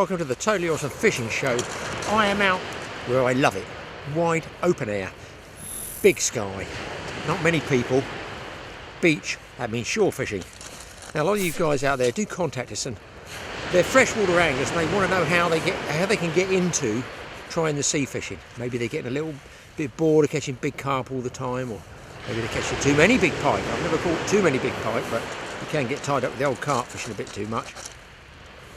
welcome to the Totally Awesome Fishing Show. I am out where I love it, wide open air, big sky, not many people, beach, that means shore fishing. Now a lot of you guys out there do contact us and they're freshwater anglers and they want to know how they can get into trying the sea fishing. Maybe they're getting a little bit bored of catching big carp all the time, or maybe they're catching too many big pike. I've never caught too many big pike, but you can get tied up with the old carp fishing a bit too much.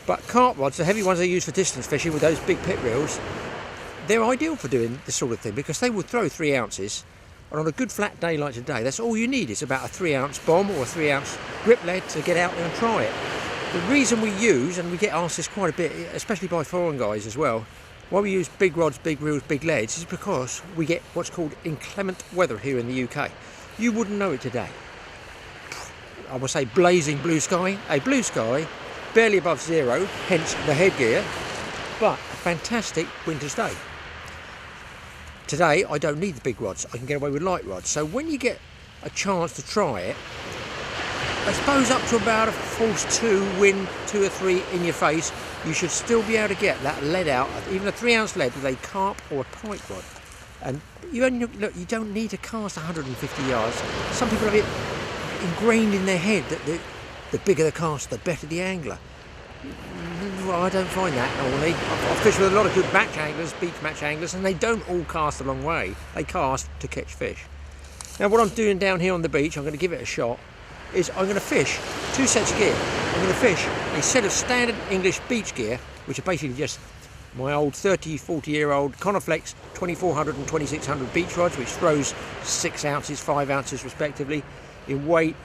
But carp rods, the heavy ones they use for distance fishing with those big pit reels, they're ideal for doing this sort of thing because they will throw 3 ounces, and on a good flat day like today, that's all you need is about a 3 ounce bomb or a 3 ounce grip lead to get out there and try it. The reason we use, and we get asked this quite a bit, especially by foreign guys as well, why we use big rods, big reels, big leads is because we get what's called inclement weather here in the UK. You wouldn't know it today. I will say blazing blue sky, a blue sky, barely above zero, hence the headgear, but a fantastic winter's day. Today I don't need the big rods, I can get away with light rods. So when you get a chance to try it, I suppose up to about a force 2, wind 2 or 3 in your face, you should still be able to get that lead out, even a 3 ounce lead with a carp or a pike rod. And you only look, you don't need to cast 150 yards. Some people have it ingrained in their head that the bigger the cast, the better the angler. Well, I don't find that normally. I've fished with a lot of good match anglers, beach match anglers, and they don't all cast a long way. They cast to catch fish. Now what I'm doing down here on the beach, I'm going to give it a shot, is I'm going to fish 2 sets of gear. I'm going to fish a set of standard English beach gear, which are basically just my old 30-40 year old Coniflex 2400 and 2600 beach rods, which throws 6 ounces, 5 ounces respectively in weight.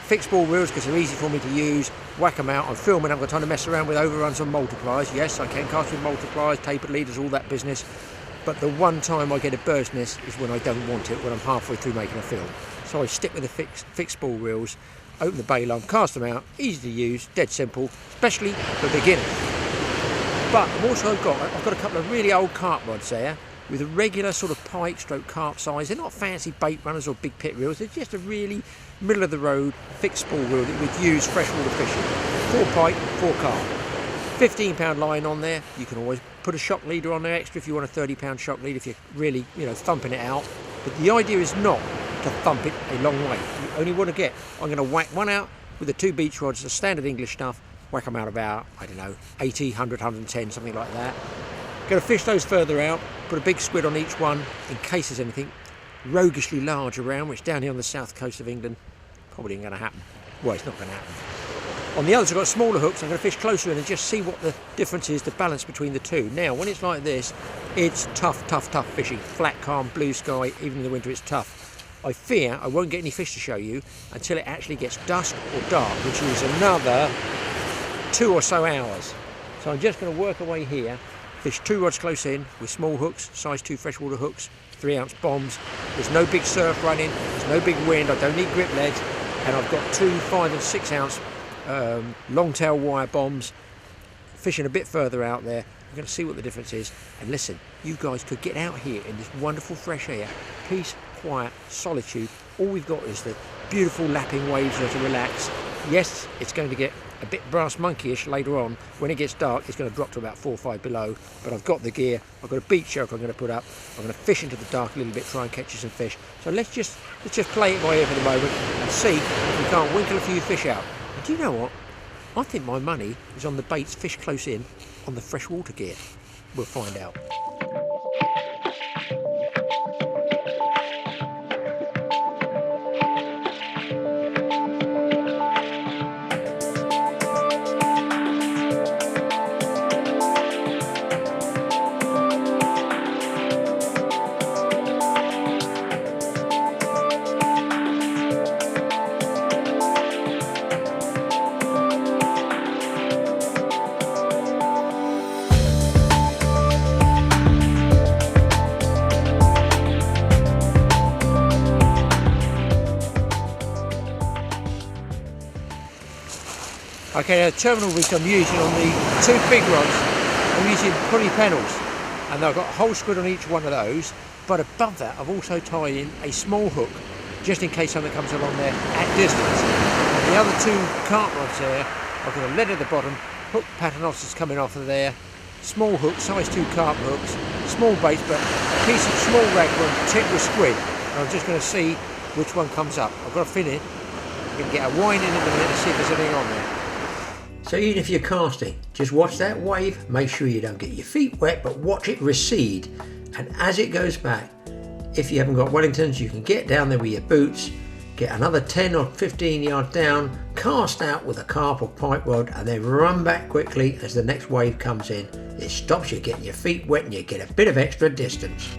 Fixed ball reels because they're easy for me to use, whack them out. I'm filming, I'm not trying to mess around with overruns on multipliers. Yes, I can cast with multipliers, tapered leaders, all that business, but the one time I get a bird's nest is when I don't want it, when I'm halfway through making a film. So I stick with the fixed ball reels, open the bail arm, cast them out, easy to use, dead simple, especially for beginners. But I've also got a couple of really old carp rods there with a regular sort of pike stroke carp size. They're not fancy bait runners or big pit reels, they're just a really middle of the road fixed spool reel that we'd use freshwater fishing. 4 pike, 4 carp. 15-pound line on there. You can always put a shock leader on there extra if you want a 30-pound shock lead if you're really, thumping it out. But the idea is not to thump it a long way. You only want to get, I'm going to whack one out with the 2 beach rods, the standard English stuff, whack them out about, 80, 100, 110, something like that. Going to fish those further out, put a big squid on each one in case there's anything roguishly large around, which down here on the south coast of England probably ain't going to happen. Well, it's not going to happen. On the others I've got smaller hooks. I'm going to fish closer in and just see what the difference is, the balance between the two. Now when it's like this, it's tough fishing. Flat, calm, blue sky, even in the winter it's tough. I fear I won't get any fish to show you until it actually gets dusk or dark, which is another 2 or so hours. So I'm just going to work away here, fish 2 rods close in with small hooks, size 2 freshwater hooks, 3 ounce bombs. There's no big surf running, there's no big wind, I don't need grip leads, and I've got 2 5 and 6 ounce long tail wire bombs. Fishing a bit further out there, we're going to see what the difference is. And listen, you guys could get out here in this wonderful fresh air, peace, quiet, solitude. All we've got is the beautiful lapping waves there to relax. Yes, it's going to get a bit brass monkeyish later on. When it gets dark, it's going to drop to about 4 or 5 below, but I've got the gear, I've got a beach choker I'm going to put up, I'm going to fish into the dark a little bit, try and catch you some fish. So let's just play it by ear for the moment and see if we can't winkle a few fish out. And do you know what? I think my money is on the baits fish close in on the freshwater gear. We'll find out. Okay, the terminal rig I'm using on the 2 big rods, I'm using pulley pennels, and I've got a whole squid on each one of those, but above that I've also tied in a small hook, just in case something comes along there at distance. And the other 2 carp rods there, I've got a lead at the bottom hook paternoster is coming off of there, small hooks, size 2 carp hooks, small baits, but a piece of small ragworm tipped with squid. And I'm just going to see which one comes up. I've got to fin it. I'm going to get a wind in a minute and see if there's anything on there. So even if you're casting, just watch that wave, make sure you don't get your feet wet, but watch it recede. And as it goes back, if you haven't got Wellingtons, you can get down there with your boots, get another 10 or 15 yards down, cast out with a carp or pipe rod, and then run back quickly as the next wave comes in. It stops you getting your feet wet and you get a bit of extra distance.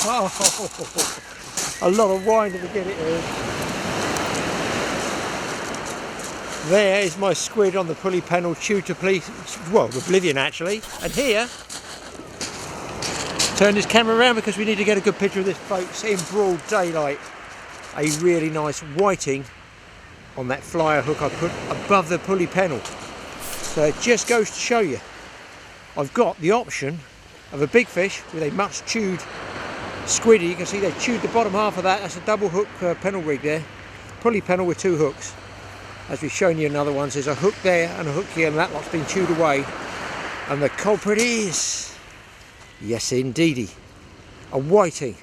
Oh, a lot of winding to get it in. There is my squid on the pulley panel, tutor police, well, Oblivion actually. And here, turn this camera around because we need to get a good picture of this, folks, in broad daylight. A really nice whiting on that flyer hook I put above the pulley panel. So it just goes to show you, I've got the option of a big fish with a much chewed squiddy. You can see they chewed the bottom half of that. That's a double hook pennel rig there, pulley pennel with 2 hooks. As we've shown you in other ones, there's a hook there and a hook here, and that lot's been chewed away. And the culprit is, yes indeedy, a whiting,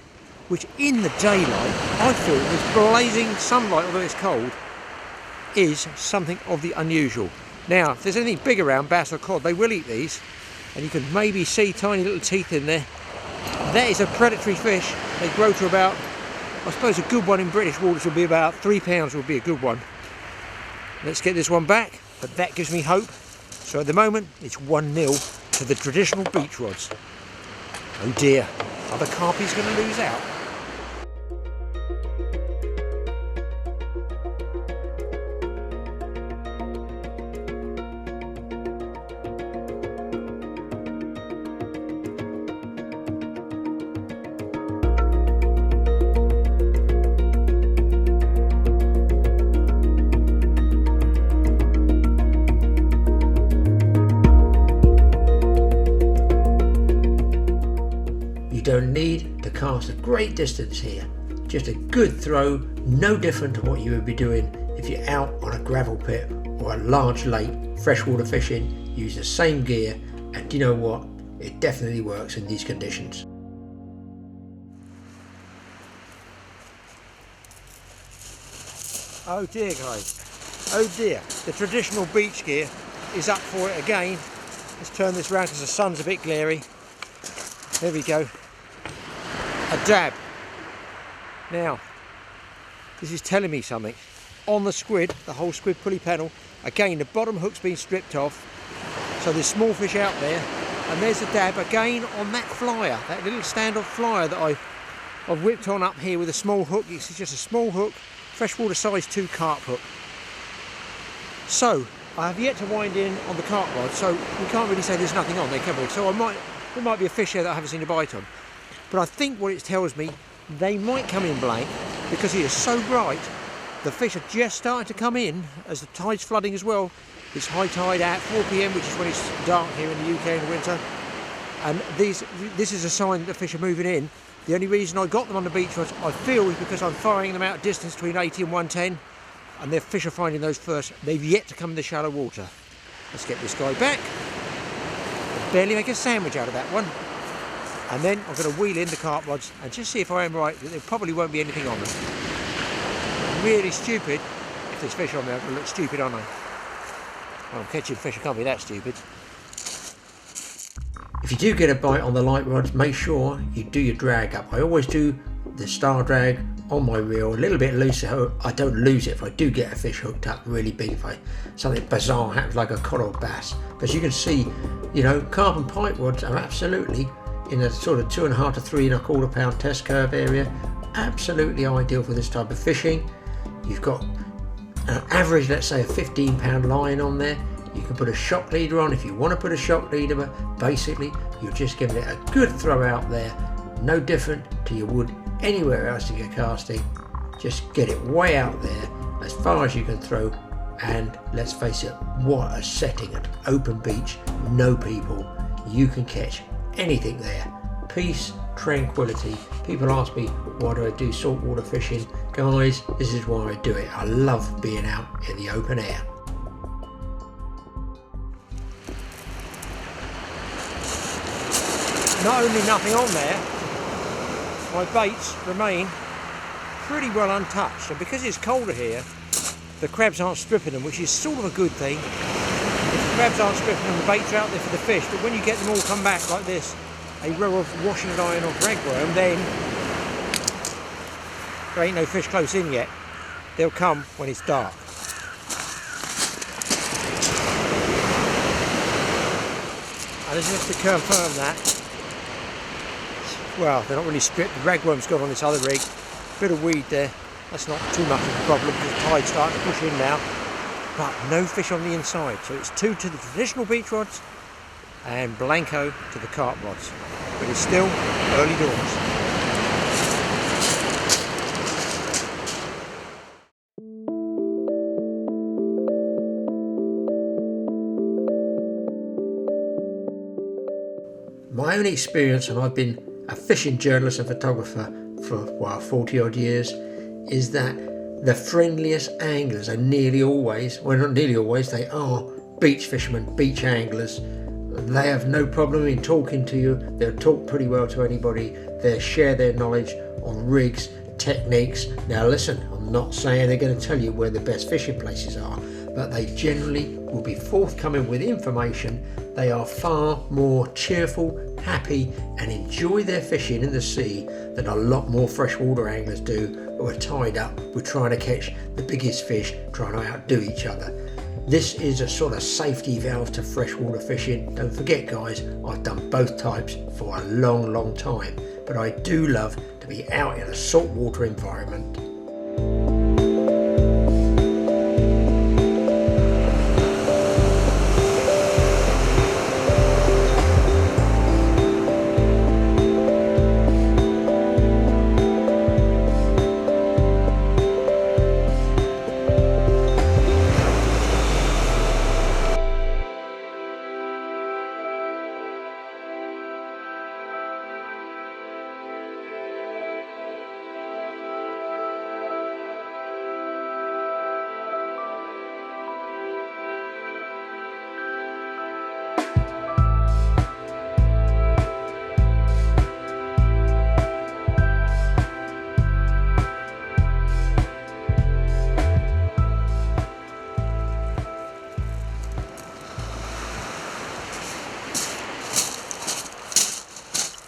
which in the daylight, I feel with blazing sunlight, although it's cold, is something of the unusual. Now, if there's anything big around, bass or cod, they will eat these, and you can maybe see tiny little teeth in there. That is a predatory fish. They grow to about, I suppose a good one in British waters would be about 3 pounds would be a good one. Let's get this one back, but that gives me hope. So at the moment, it's 1-0 to the traditional beach rods. Oh dear, are the carpies going to lose out? You don't need to cast a great distance here. Just a good throw, no different to what you would be doing if you're out on a gravel pit or a large lake freshwater fishing. Use the same gear, and do you know what? It definitely works in these conditions. Oh dear guys, oh dear, the traditional beach gear is up for it again. Let's turn this round because the sun's a bit glary. There we go. A dab. Now, this is telling me something. On the squid, the whole squid pulley panel, again the bottom hook's been stripped off, so there's small fish out there, and there's a dab again on that flyer, that little standoff flyer that I've whipped on up here with a small hook. It's just a small hook, freshwater size 2 carp hook. So I have yet to wind in on the carp rod, so we can't really say there's nothing on there, can we? So there might be a fish there that I haven't seen a bite on. But I think what it tells me, they might come in blank because it is so bright. The fish are just starting to come in as the tide's flooding as well. It's high tide at 4 PM, which is when it's dark here in the UK in the winter. And this is a sign that the fish are moving in. The only reason I got them on the beach rods, I feel, is because I'm firing them out at distance between 80 and 110, and the fish are finding those first. They've yet to come in the shallow water. Let's get this guy back. I'll barely make a sandwich out of that one. And then I'm going to wheel in the carp rods and just see if I am right that there probably won't be anything on them. Really stupid. If there's fish on there, I'm going to look stupid, aren't I? Well, I'm catching fish, I can't be that stupid. If you do get a bite on the light rods, make sure you do your drag up. I always do the star drag on my reel, a little bit looser. I don't lose it if I do get a fish hooked up really big, if something bizarre happens like a coral bass. But as you can see, you know, carp and pike rods are absolutely in a sort of 2.5 to 3.25 pound test curve area, absolutely ideal for this type of fishing. You've got an average, let's say a 15-pound line on there. You can put a shock leader on if you want to put a shock leader, but basically you're just giving it a good throw out there, no different to you would anywhere else you're casting. Just get it way out there as far as you can throw, and let's face it, what a setting, an open beach, no people. You can catch anything there. Peace, tranquility. People ask me, why do I do saltwater fishing? Guys, this is why I do it. I love being out in the open air. Not only nothing on there, my baits remain pretty well untouched, and because it's colder here, the crabs aren't stripping them, which is sort of a good thing. If the crabs aren't stripping them, the baits are out there for the fish, but when you get them all come back like this, a row of washing line or ragworm, then there ain't no fish close in yet. They'll come when it's dark. And just to confirm that, well, they're not really stripped. The ragworm's gone on this other rig. Bit of weed there. That's not too much of a problem because the tide's starting to push in now. But no fish on the inside. So it's 2 to the traditional beach rods and blanco to the carp rods. But it's still early doors. My own experience, and I've been a fishing journalist and photographer for 40 odd years, is that the friendliest anglers are nearly always, well not nearly always, they are beach fishermen, beach anglers. They have no problem in talking to you. They'll talk pretty well to anybody. They'll share their knowledge on rigs, techniques. Now listen, I'm not saying they're going to tell you where the best fishing places are, but they generally will be forthcoming with information. They are far more cheerful, happy, and enjoy their fishing in the sea than a lot more freshwater anglers do, who are tied up with trying to catch the biggest fish, trying to outdo each other. This is a sort of safety valve to freshwater fishing. Don't forget guys, I've done both types for a long time, but I do love to be out in a saltwater environment.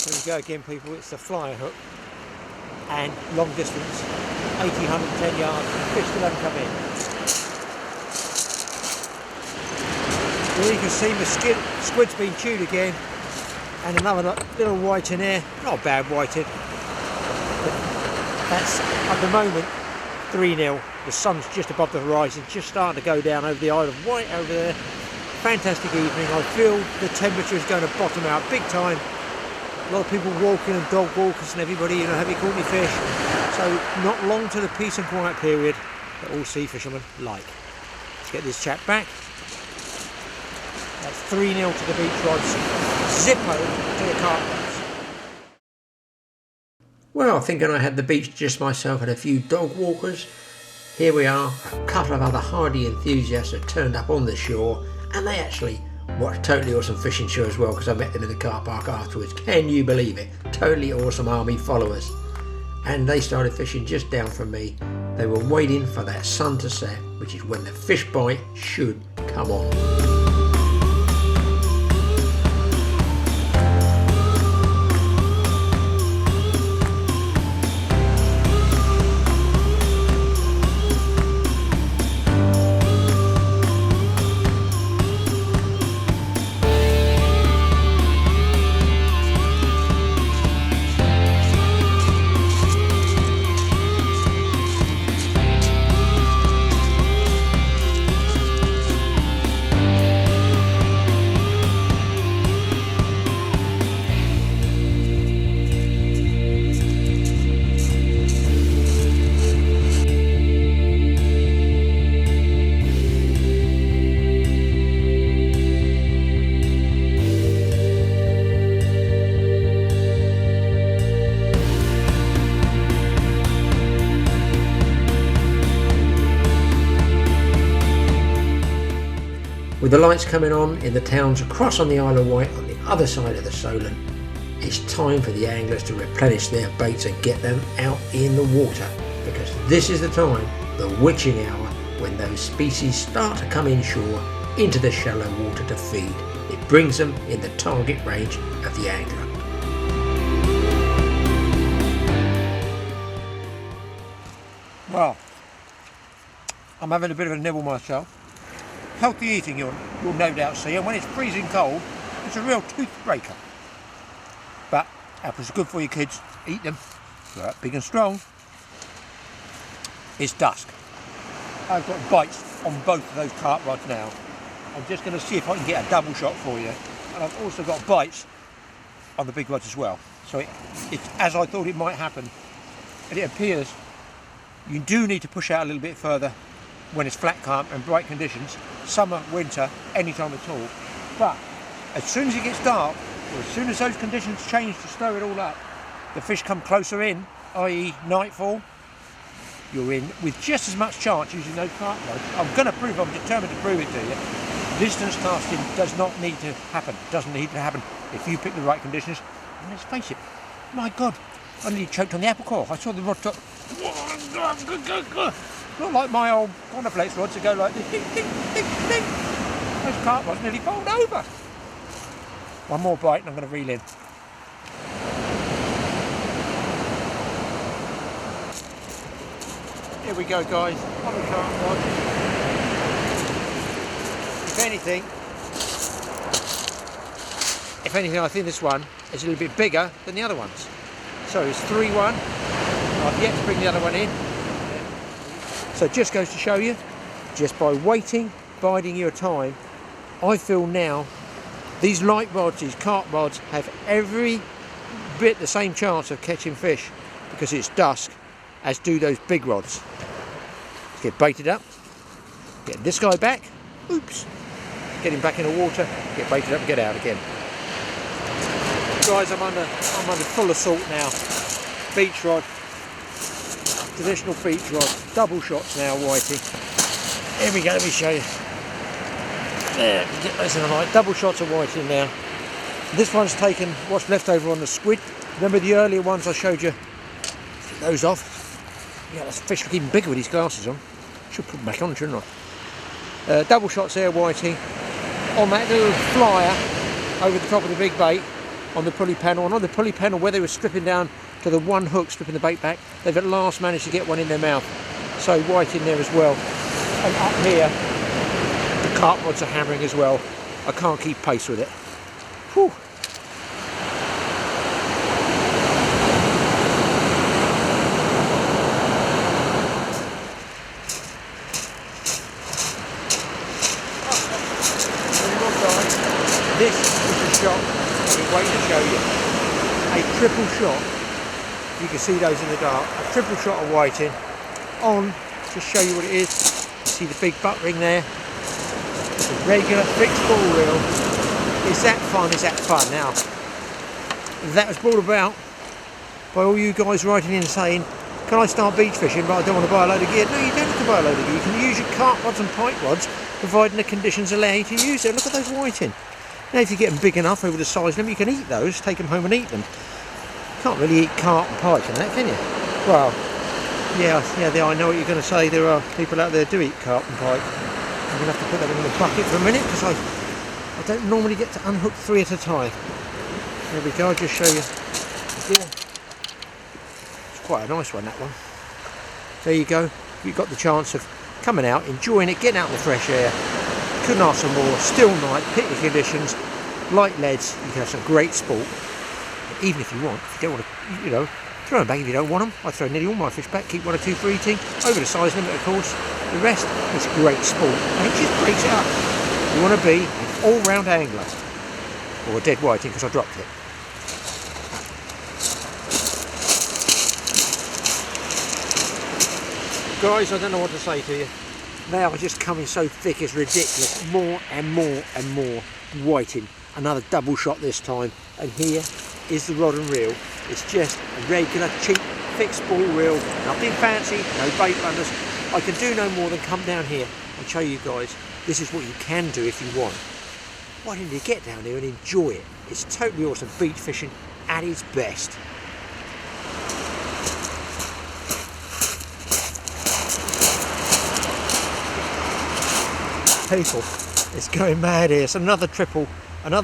There we go again people, it's the flyer hook and long distance, 80, 110 yards, fish still haven't come in. Well, you can see the squid's been chewed again, and another little white in there, not a bad whiting, but that's at the moment 3-0, the sun's just above the horizon, just starting to go down over the Isle of Wight over there. Fantastic evening. I feel the temperature is going to bottom out big time. A lot of people walking and dog walkers and everybody, you know, have you caught any fish? So not long to the peace and quiet period that all sea fishermen like. Let's get this chap back. That's 3-0 to the beach rods. Zippo to the carp rods. Well, thinking I had the beach just myself and a few dog walkers, here we are, a couple of other hardy enthusiasts have turned up on the shore, and they actually watched a totally awesome fishing show as well, because I met them in the car park afterwards. Can you believe it? Totally awesome army followers. And they started fishing just down from me. They were waiting for that sun to set, which is when the fish bite should come on. With the lights coming on in the towns across on the Isle of Wight on the other side of the Solent, it's time for the anglers to replenish their baits and get them out in the water, because this is the time, the witching hour, when those species start to come inshore into the shallow water to feed. It brings them in the target range of the angler. Well, I'm having a bit of a nibble myself. Healthy eating, you'll no doubt see, and when it's freezing cold, it's a real tooth breaker. But apples are good for you kids, eat them, they're up big and strong. It's dusk. I've got bites on both of those carp rods now. I'm just going to see if I can get a double shot for you. And I've also got bites on the big rods as well. So it's as I thought it might happen. And it appears you do need to push out a little bit further when it's flat carp and bright conditions, summer, winter, any time at all. But as soon as it gets dark, or as soon as those conditions change to stir it all up, the fish come closer in, i.e. nightfall, you're in with just as much chance using those carp rods. I'm determined to prove it to you. Distance casting does not need to happen. It doesn't need to happen if you pick the right conditions. And let's face it, my God, I nearly choked on the apple core. I saw the rod top. Not like my old Coniflex rods that go like this. Ding, ding, ding, ding. Those carp rods nearly bowled over. One more bite and I'm going to reel in. Here we go guys, on the carp rod. If anything I think this one is a little bit bigger than the other ones. So it's 3-1, I've yet to bring the other one in. So it just goes to show you, just by waiting, biding your time, I feel now these light rods, these carp rods, have every bit the same chance of catching fish because it's dusk as do those big rods. Let's get baited up, get this guy back, oops, get him back in the water, get baited up and get out again. Guys, I'm under full assault now. Beach rod, traditional beach rod, double shots now, whiting. Here we go, let me show you. There, get those in the light. Double shots of whiting now. This one's taken what's left over on the squid. Remember the earlier ones I showed you? Get those off. Yeah, this fish look even bigger with these glasses on. Should put them back on, shouldn't I? Double shots there, whiting. On that little flyer over the top of the big bait on the pulley panel. And on the pulley panel where they were stripping down to the one hook, stripping the bait back, they've at last managed to get one in their mouth. So white in there as well. And up here, the carp rods are hammering as well. I can't keep pace with it. Whew. This is the shot I've been waiting to show you. A triple shot. You can see those in the dark. A triple shot of whiting on, just show you what it is. See the big butt ring there. It's a regular fixed ball reel. Is that fun? Is that fun? Now, that was brought about by all you guys writing in saying, can I start beach fishing but I don't want to buy a load of gear? No, you don't have to buy a load of gear. You can use your carp rods and pike rods providing the conditions allow you to use it. Look at those whiting. Now if you get them big enough over the size of them, you can eat those, take them home and eat them. Can't really eat carp and pike and that, can you? Well, yeah, I know what you're going to say. There are people out there who do eat carp and pike. I'm going to have to put that in the bucket for a minute because I don't normally get to unhook 3 at a time. There we go, I'll just show you. Yeah. It's quite a nice one, that one. There you go. You've got the chance of coming out, enjoying it, getting out in the fresh air. Couldn't ask for more. Still night, picnic conditions, light leads. You can have some great sport. But even if you want, if you don't want to, throw them back if you don't want them. I throw nearly all my fish back, keep 1 or 2 for eating, over the size limit of course. The rest is great sport, and it just breaks it up. You want to be an all-round angler, or a dead whiting because I dropped it. Guys, I don't know what to say to you. They are just coming so thick, it's ridiculous. More and more and more whiting. Another double shot this time. And here is the rod and reel. It's just a regular, cheap, fixed ball reel. Nothing fancy, no bait runners. I can do no more than come down here and show you guys this is what you can do if you want. Why don't you get down here and enjoy it? It's totally awesome beach fishing at its best. People, it's going mad here. It's another triple, and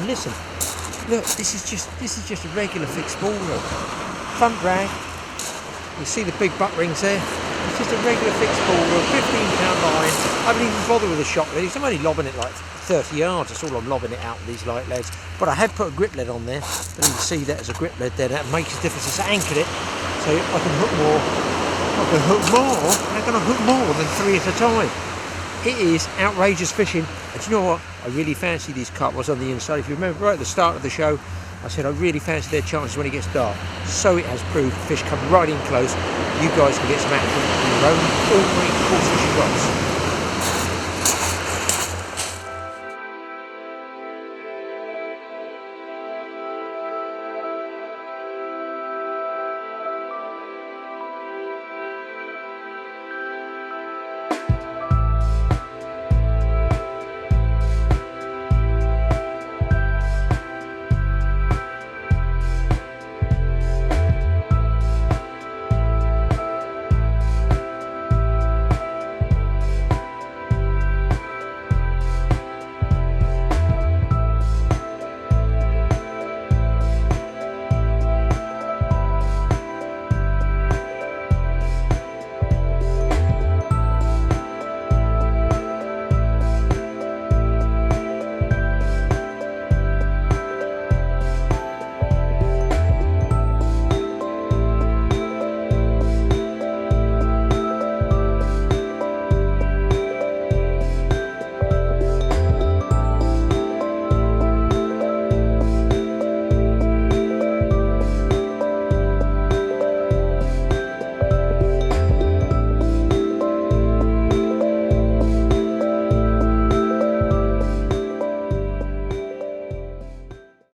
listen, look, this is just a regular fixed ball reel. Front drag. You see the big butt rings there? It's just a regular fixed ball reel, 15-pound line. I haven't even bothered with the shot really. I'm only lobbing it like 30 yards. That's all I'm lobbing it out with these light leads. But I have put a grip lead on there. But you can see that as a grip lead there. That makes a difference. It's anchored it, so I can hook more. I can hook more. How can I hook more than 3 at a time? It is outrageous fishing. And you know what? I really fancy these carp on the inside. If you remember right at the start of the show, I said I really fancy their chances when it gets dark. So it has proved. Fish come right in close. You guys can get some action on your own ordinary coarse fishing rods.